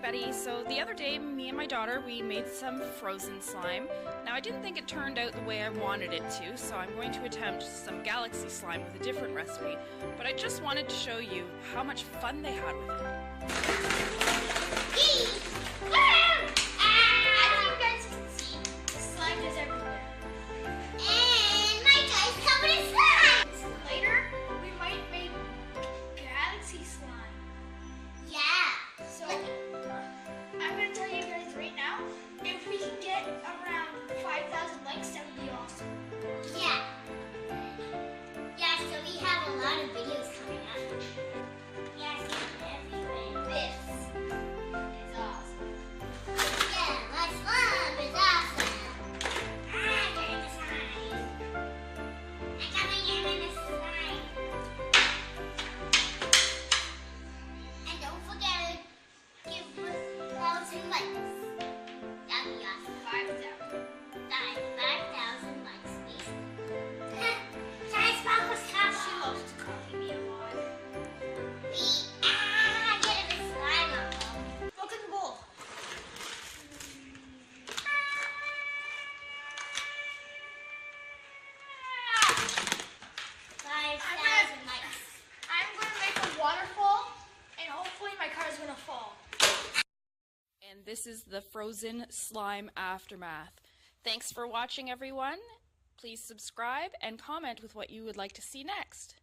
everybody. So the other day, me and my daughter, we made some frozen slime. Now I didn't think it turned out the way I wanted it to, so I'm going to attempt some galaxy slime with a different recipe. But I just wanted to show you how much fun they had with it. As you guys can see, slime is everywhere. And my guy's covered in slime! Later, we might make galaxy slime. Yeah. So, I'm going to tell you guys right now, if we can get around 5,000 likes, that would be awesome. Yeah. Yeah, so we have a lot of videos coming up. Yeah, everywhere. This is awesome. Yeah, my slime is awesome. I got in the slime. I got my hand in the slime. And don't forget to give us 1,000 likes. That'd be awesome. 5,000. 5,000 likes, please. Try Sparkle's coffee. She loves to copy me a lot. Get the slime up. Look in the bowl. 5,000 likes. I'm going to make a waterfall, and hopefully my car is going to fall. And this is the frozen slime aftermath. Thanks for watching, everyone. Please subscribe and comment with what you would like to see next.